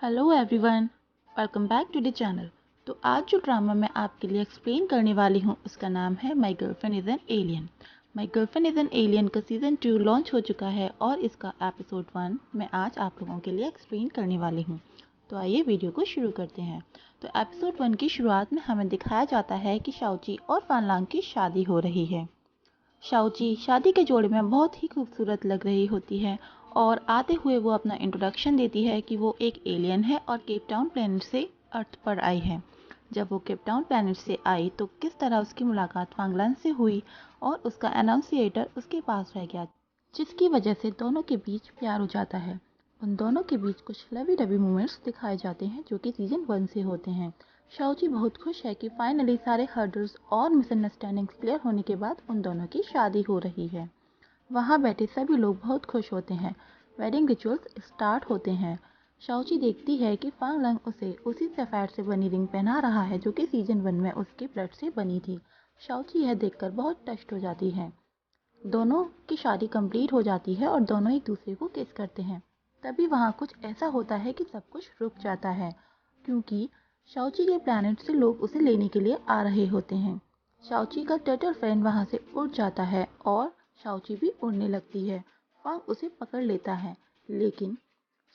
Hello everyone, welcome back to the channel. तो आज जो ड्रामा मैं आपके लिए एक्सप्लेन करने वाली हूँ उसका नाम है my girlfriend is an alien. My girlfriend is an alien का सीज़न 2 लॉन्च हो चुका है और इसका एपिसोड 1 मैं आज आप लोगों के लिए एक्सप्लेन करने वाली हूँ। तो आइए वीडियो को शुरू करते हैं। तो एपिसोड 1 की शुरुआत में हमें दिखाया जाता है कि शाओची और फानलांग की शादी हो रही है। शाओची शादी के जोड़े में बहुत ही खूबसूरत लग रही होती है और आते हुए वो अपना इंट्रोडक्शन देती है कि वो एक एलियन है और केप टाउन प्लेनेट से अर्थ पर आई है। जब वो केप टाउन प्लेनेट से आई तो किस तरह उसकी मुलाकात फांगलान से हुई और उसका अनाउंसिएटर उसके पास रह गया, जिसकी वजह से दोनों के बीच प्यार हो जाता है। उन दोनों के बीच कुछ लवी डबी मोमेंट्स दिखाए जाते हैं जो कि सीजन 1 से होते हैं। शाओची बहुत खुश है कि फाइनली सारे हर्डल्स और मिसअंडरस्टैंडिंग्स क्लियर होने के बाद उन दोनों की शादी हो रही है। वहाँ बैठे सभी लोग बहुत खुश होते हैं। वेडिंग रिचुअल्स स्टार्ट होते हैं। शाओची देखती है कि फांग लंग उसे उसी सफ़ायर से बनी रिंग पहना रहा है जो कि सीजन 1 में उसके ब्लड से बनी थी। शाओची यह देखकर बहुत टच्ड हो जाती है। दोनों की शादी कंप्लीट हो जाती है और दोनों एक दूसरे को किस करते हैं। तभी वहाँ कुछ ऐसा होता है कि सब कुछ रुक जाता है, क्योंकि शाओची के प्लैनेट से लोग उसे लेने के लिए आ रहे होते हैं। शाओची का टर्टल फ्रेंड वहाँ से उड़ जाता है और शाओची भी उड़ने लगती है। फांग उसे पकड़ लेता है, लेकिन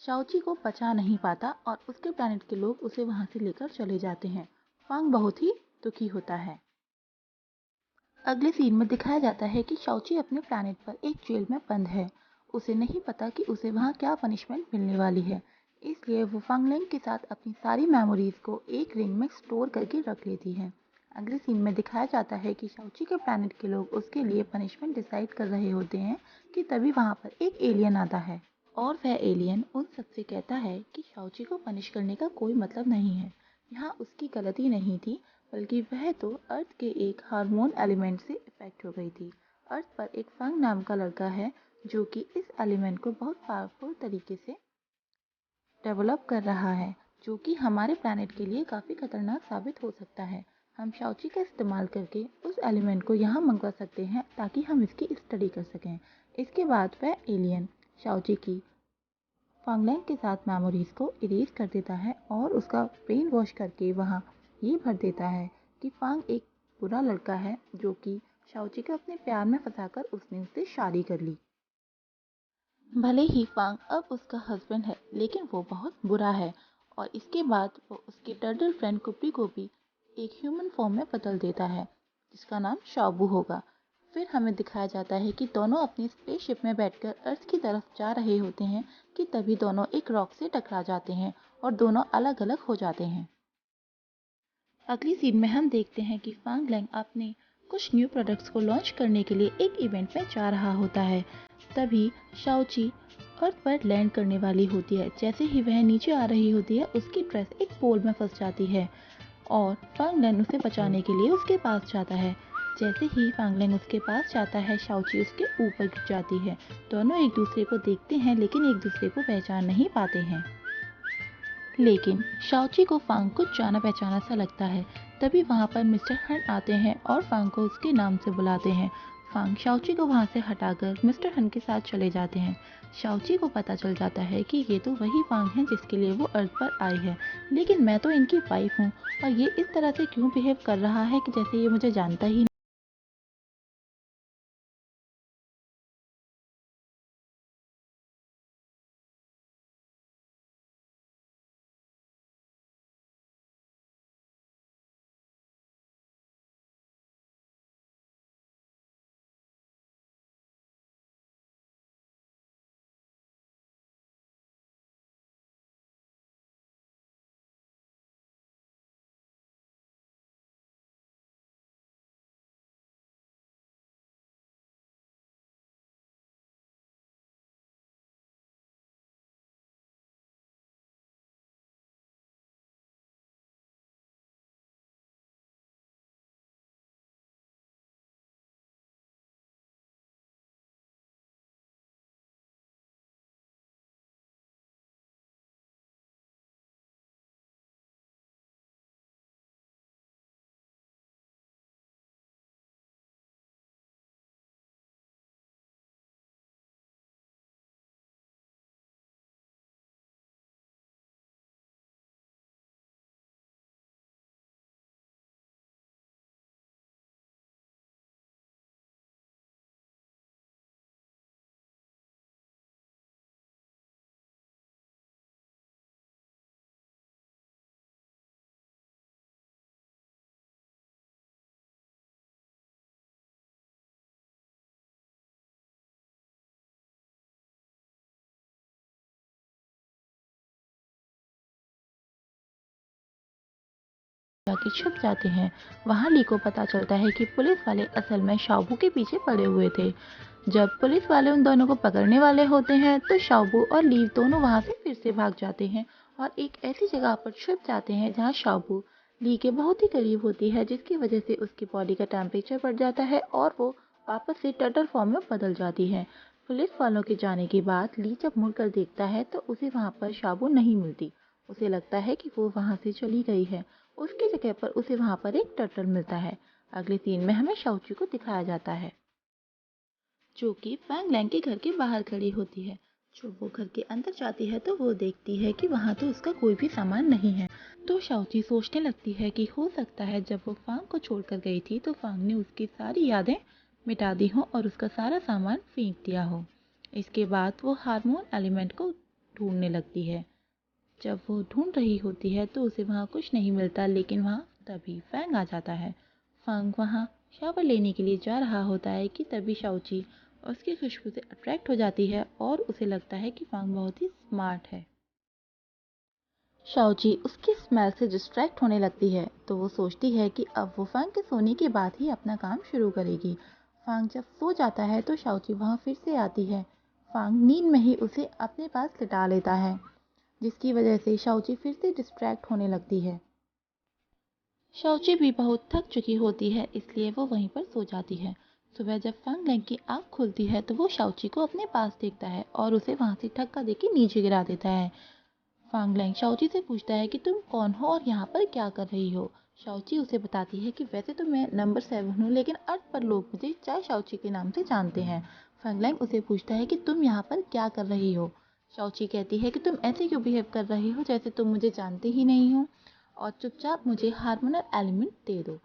शाओची को बचा नहीं पाता और उसके प्लैनेट के लोग उसे वहाँ से लेकर चले जाते हैं। फांग बहुत ही दुखी होता है। अगले सीन में दिखाया जाता है कि शाओची अपने प्लैनेट पर एक जेल में बंद है। उसे नहीं पता कि उसे वहाँ क्या पनिशमेंट मिलने वाली है, इसलिए वो फांगलेंग के साथ अपनी सारी मेमोरीज को एक रिंग में स्टोर करके रख लेती है। अगले सीन में दिखाया जाता है कि शाओची के प्लैनेट के लोग उसके लिए पनिशमेंट डिसाइड कर रहे होते हैं कि तभी वहाँ पर एक एलियन आता है और वह एलियन उन सबसे कहता है कि शाओची को पनिश करने का कोई मतलब नहीं है। यहाँ उसकी गलती नहीं थी, बल्कि वह तो अर्थ के एक हार्मोन एलिमेंट से इफेक्ट हो गई थी। अर्थ पर एक फंग नाम का लड़का है जो कि इस एलिमेंट को बहुत पावरफुल तरीके से डेवलप कर रहा है, जो कि हमारे प्लानट के लिए काफ़ी खतरनाक साबित हो सकता है। हम शाओची का इस्तेमाल करके उस एलिमेंट को यहाँ मंगवा सकते हैं ताकि हम इसकी स्टडी कर सकें। इसके बाद वह एलियन शाओची की फांगलैंग के साथ मेमोरीज को इरेज कर देता है और उसका ब्रेन वॉश करके वहाँ ये भर देता है कि फांग एक बुरा लड़का है जो कि शाओची को अपने प्यार में फंसाकर उसने उससे शादी कर ली। भले ही फांग अब उसका हस्बैंड है, लेकिन वो बहुत बुरा है और इसके बाद वो उसके टर्टल फ्रेंड कुप्री को भी एक ह्यूमन फॉर्म में बदल देता है, जिसका नाम शाबू होगा। फिर हमें दिखाया जाता है कि दोनों अपनी स्पेसशिप में बैठकर अर्थ की तरफ जा रहे होते हैं कि तभी दोनों एक रॉक से टकरा जाते हैं और दोनों अलग अलग हो जाते हैं। अगली सीन में हम देखते हैं कि फांग लैंग अपने कुछ न्यू प्रोडक्ट्स को लॉन्च करने के लिए एक इवेंट में जा रहा होता है। तभी शाओची अर्थ पर लैंड करने वाली होती है। जैसे ही वह नीचे आ रही होती है, उसकी ड्रेस एक पोल में फंस जाती है और फांग लैंग उसे बचाने के लिए उसके पास जाता है। जैसे ही फांग लैंग उसके पास जाता है, शाओची उसके ऊपर गिर जाती है। दोनों एक दूसरे को देखते हैं, लेकिन एक दूसरे को पहचान नहीं पाते हैं। लेकिन शाओची को फांग को जाना पहचाना सा लगता है। तभी वहाँ पर मिस्टर हन आते हैं और फांग को उसके नाम से बुलाते हैं। फांग शाओची को वहाँ से हटाकर मिस्टर हन के साथ चले जाते हैं। शाओची को पता चल जाता है कि ये तो वही फांग है जिसके लिए वो अर्थ पर आई है, लेकिन मैं तो इनकी वाइफ हूँ और ये इस तरह से क्यों बिहेव कर रहा है कि जैसे ये मुझे जानता ही जाके छुप जाते हैं। वहाँ ली को पता चलता है कि पुलिस वाले असल में शाओबू के पीछे पड़े हुए थे। जब पुलिस वाले उन दोनों को पकड़ने वाले होते हैं तो शाओबू और ली दोनों वहाँ से फिर से भाग जाते हैं और एक ऐसी जगह पर छुप जाते हैं जहाँ शाओबू ली के बहुत ही करीब होती है, जिसकी वजह से उसकी बॉडी का टेम्परेचर बढ़ जाता है और वो वापस से टर्टल फॉर्म में बदल जाती है। पुलिस वालों के जाने के बाद ली जब मुड़कर देखता है तो उसे वहाँ पर शाओबू नहीं मिलती। उसे लगता है कि वो वहाँ से चली गई है। उसकी जगह पर उसे वहाँ पर एक टर्टल मिलता है। अगले सीन में हमें शाओची को दिखाया जाता है, जो कि फैंग लैंग के घर के बाहर खड़ी होती है। जब वो घर के अंदर जाती है तो वो देखती है कि वहाँ तो उसका कोई भी सामान नहीं है। तो शाओची सोचने लगती है कि हो सकता है जब वो फांग को छोड़कर गई थी तो फांग ने उसकी सारी यादें मिटा दी हो और उसका सारा सामान फेंक दिया हो। इसके बाद वो हार्मोन एलिमेंट को ढूंढने लगती है। जब वो ढूंढ रही होती है तो उसे वहाँ कुछ नहीं मिलता, लेकिन वहाँ तभी फैंग आ जाता है। फैंग वहाँ शावर लेने के लिए जा रहा होता है कि तभी शाओची उसकी खुशबू से अट्रैक्ट हो जाती है और उसे लगता है कि फैंग बहुत ही स्मार्ट है। शाओची उसकी स्मेल से डिस्ट्रैक्ट होने लगती है तो वो सोचती है कि अब वो फैंग के सोने के बाद ही अपना काम शुरू करेगी। फैंग जब सो जाता है तो शाओची वहाँ फिर से आती है। फैंग नींद में ही उसे अपने पास लिटा लेता है, जिसकी वजह से शाओची फिर से डिस्ट्रैक्ट होने लगती है। शाओची भी बहुत थक चुकी होती है, इसलिए वो वहीं पर सो जाती है। सुबह जब फैंग लैंग की आंख खुलती है तो वो शाओची को अपने पास देखता है और उसे वहां से धक्का देके नीचे गिरा देता है। फैंग लैंग शाओची से पूछता है कि तुम कौन हो और यहाँ पर क्या कर रही हो। शाओची उसे बताती है कि वैसे तो मैं नंबर 7 हूँ, लेकिन अर्थ पर लोग मुझे चाय शाओची के नाम से जानते हैं। फैंग लैंग उसे पूछता है कि तुम यहाँ पर क्या कर रही हो। शाओची कहती है कि तुम ऐसे क्यों बिहेव कर रही हो जैसे तुम मुझे जानते ही नहीं हो, और चुपचाप मुझे हार्मोनल एलिमेंट दे दो।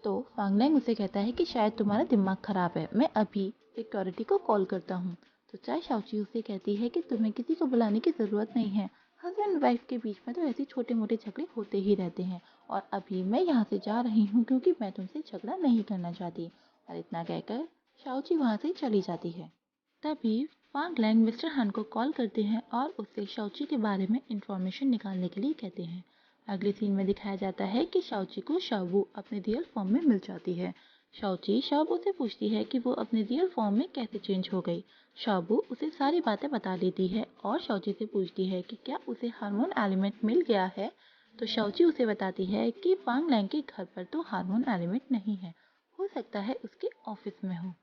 तो फैंग लैंग उसे कहता है कि शायद तुम्हारा दिमाग खराब है, मैं अभी सिक्योरिटी को कॉल करता हूँ। तो चाय शाओची उसे कहती है कि तुम्हें किसी को बुलाने की ज़रूरत नहीं है। हस्बैंड वाइफ के बीच में तो ऐसे छोटे मोटे झगड़े होते ही रहते हैं और अभी मैं यहाँ से जा रही हूँ क्योंकि मैं तुमसे झगड़ा नहीं करना चाहती। और इतना कहकर शाओची वहाँ से चली जाती है। तभी फैंग लैंग मिस्टर हान को कॉल करते हैं और उससे शाओची के बारे में इंफॉर्मेशन निकालने के लिए कहते हैं। अगले सीन में दिखाया जाता है कि शाओची को शाओबू अपने रियल फॉर्म में मिल जाती है। शाओची शाओबू से पूछती है कि वो अपने रियल फॉर्म में कैसे चेंज हो गई। शाओबू उसे सारी बातें बता देती है और शाओची से पूछती है कि क्या उसे हार्मोन एलिमेंट मिल गया है। तो शाओची उसे बताती है कि फैंग लैंग के घर पर तो हार्मोन एलिमेंट नहीं है, हो सकता है उसके ऑफिस में हो।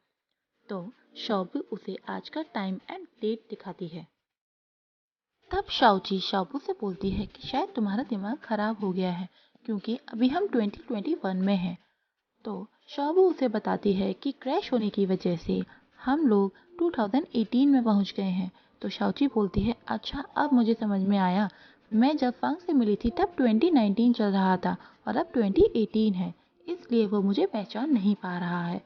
तो शाओबू उसे आज का टाइम एंड डेट दिखाती है। तब शाओची शाओबू से बोलती है कि शायद तुम्हारा दिमाग खराब हो गया है क्योंकि अभी हम 2021 में हैं। तो शाओबू उसे बताती है कि क्रैश होने की वजह से हम लोग 2018 में पहुंच गए हैं। तो शाओची बोलती है अच्छा, अब मुझे समझ में आया, मैं जब फंग से मिली थी तब 2019 चल रहा था और अब 2018 है, इसलिए वो मुझे पहचान नहीं पा रहा है।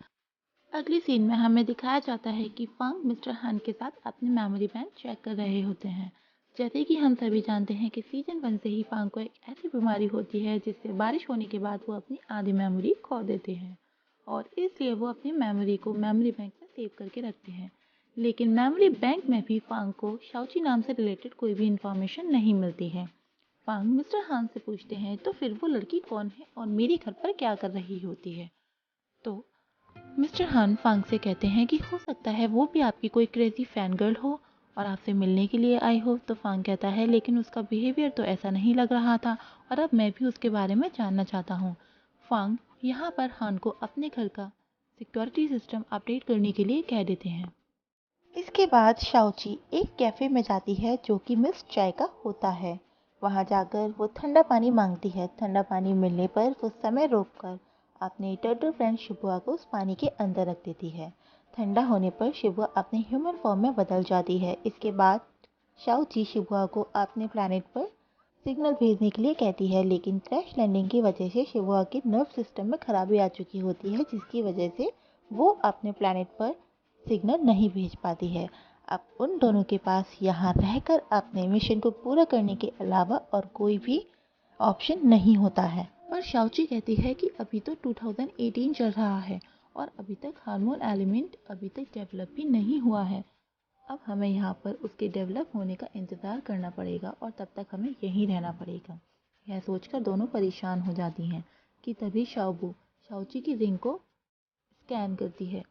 अगली सीन में हमें दिखाया जाता है कि फंग मिस्टर हन के साथ अपने मेमोरी बैंक चेक कर रहे होते हैं। जैसे कि हम सभी जानते हैं कि सीजन 1 से ही फंग को एक ऐसी बीमारी होती है जिससे बारिश होने के बाद वो अपनी आधी मेमोरी खो देते हैं और इसलिए वो अपनी मेमोरी को मेमोरी बैंक में सेव करके रखते हैं। लेकिन मेमोरी बैंक में भी फंग को शाओची नाम से रिलेटेड कोई भी इंफॉर्मेशन नहीं मिलती है। फंग मिस्टर हान से पूछते हैं तो फिर वो लड़की कौन है और मेरे घर पर क्या कर रही होती है। तो मिस्टर हान फांग से कहते हैं कि हो सकता है वो भी आपकी कोई क्रेजी फैन गर्ल हो और आपसे मिलने के लिए आई हो। तो फांग कहता है लेकिन उसका बिहेवियर तो ऐसा नहीं लग रहा था और अब मैं भी उसके बारे में जानना चाहता हूँ। फांग यहाँ पर हान को अपने घर का सिक्योरिटी सिस्टम अपडेट करने के लिए कह देते हैं। इसके बाद शाओची एक कैफ़े में जाती है जो कि मिस चाय का होता है। वहाँ जाकर वो ठंडा पानी मांगती है। ठंडा पानी मिलने पर वो समय रोककर अपने टर्टल फ्रेंड शिबुआ को उस पानी के अंदर रख देती है। ठंडा होने पर शिबुआ अपने ह्यूमन फॉर्म में बदल जाती है। इसके बाद शाओची शिबुआ को अपने प्लैनेट पर सिग्नल भेजने के लिए कहती है, लेकिन क्रैश लैंडिंग की वजह से शिबुआ के नर्व सिस्टम में खराबी आ चुकी होती है, जिसकी वजह से वो अपने प्लैनेट पर सिग्नल नहीं भेज पाती है। अब उन दोनों के पास यहाँ रहकर अपने मिशन को पूरा करने के अलावा और कोई भी ऑप्शन नहीं होता है। पर शाओची कहती है कि अभी तो 2018 चल रहा है और अभी तक हार्मोन एलिमेंट अभी तक डेवलप भी नहीं हुआ है। अब हमें यहाँ पर उसके डेवलप होने का इंतज़ार करना पड़ेगा और तब तक हमें यहीं रहना पड़ेगा। यह सोचकर दोनों परेशान हो जाती हैं। कि तभी शाओबू शाओची की रिंग को स्कैन करती है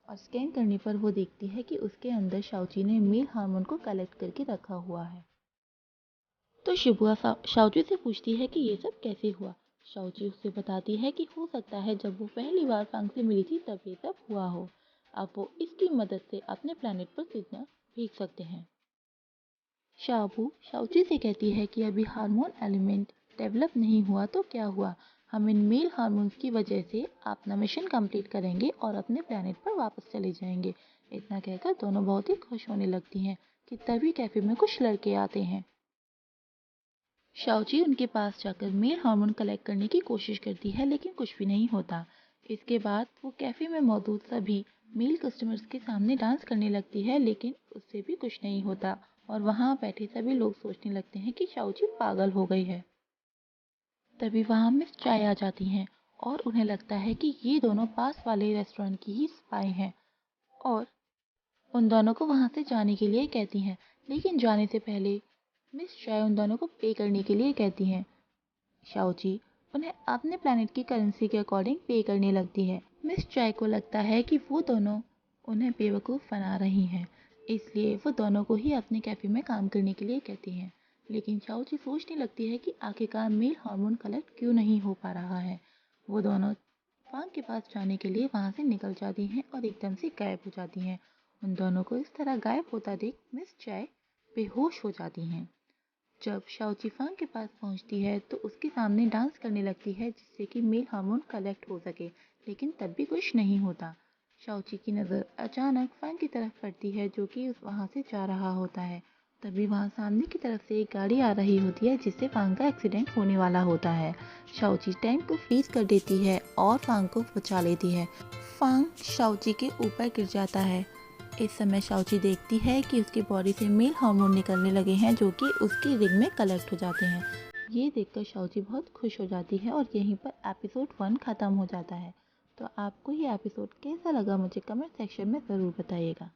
और स्कैन करने पर वो देखती है कि उसके अंदर शाओची ने मेल हार्मोन को कलेक्ट करके रखा हुआ है। तो शिबुआ शाओची से पूछती है कि ये सब कैसे हुआ। शाओची उससे बताती है कि हो सकता है जब वो पहली बार फांग से मिली थी तब ये सब हुआ हो। अब वो इसकी मदद से अपने प्लेनेट पर सिग्नल भेज सकते हैं। शाओबू शाओची से कहती है कि अभी हार्मोन एलिमेंट डेवलप नहीं हुआ तो क्या हुआ, हम इन मेल हार्मोन्स की वजह से अपना मिशन कंप्लीट करेंगे और अपने प्लेनेट पर वापस चले जाएंगे। इतना कहकर दोनों बहुत ही खुश होने लगती हैं कि तभी कैफे में कुछ लड़के आते हैं। शाओची उनके पास जाकर मेल हार्मोन कलेक्ट करने की कोशिश करती है लेकिन कुछ भी नहीं होता। इसके बाद वो कैफे में मौजूद सभी मेल कस्टमर्स के सामने डांस करने लगती है लेकिन उससे भी कुछ नहीं होता और वहाँ बैठे सभी लोग सोचने लगते हैं कि शाओची पागल हो गई है। तभी वहाँ मिस चाय आ जाती हैं और उन्हें लगता है कि ये दोनों पास वाले रेस्टोरेंट की ही स्पाई हैं और उन दोनों को वहाँ से जाने के लिए कहती हैं। लेकिन जाने से पहले मिस चाय उन दोनों को पे करने के लिए कहती हैं। शाओची उन्हें अपने प्लेनेट की करेंसी के अकॉर्डिंग पे करने लगती है। मिस चाय को लगता है कि वो दोनों उन्हें बेवकूफ़ बना रही हैं, इसलिए वो दोनों को ही अपने कैफ़े में काम करने के लिए कहती हैं। लेकिन शाओची सोचने लगती है कि आखिरकार मेल हार्मोन कलेक्ट क्यों नहीं हो पा रहा है। वो दोनों फांग के पास जाने के लिए वहाँ से निकल जाती हैं और एकदम से गायब हो जाती हैं। उन दोनों को इस तरह गायब होता देख मिस चाय बेहोश हो जाती हैं। जब शाओची फांग के पास पहुंचती है तो उसके सामने डांस करने लगती है जिससे कि मेल हार्मोन कलेक्ट हो सके, लेकिन तब भी कुछ नहीं होता। शाओची की नज़र अचानक फांग की तरफ पड़ती है जो कि वहाँ से जा रहा होता है। तभी वहाँ सामने की तरफ से एक गाड़ी आ रही होती है जिससे फांग का एक्सीडेंट होने वाला होता है। शाओची टाइम को फ्रीज कर देती है और फांग को बचा लेती है। फांग शाओची के ऊपर गिर जाता है। इस समय शाओची देखती है कि उसकी बॉडी से मेल हार्मोन निकलने लगे हैं जो कि उसकी रिंग में कलेक्ट हो जाते हैं। ये देखकर शाओची बहुत खुश हो जाती है और यहीं पर एपिसोड 1 ख़त्म हो जाता है। तो आपको ये एपिसोड कैसा लगा मुझे कमेंट सेक्शन में ज़रूर बताइएगा।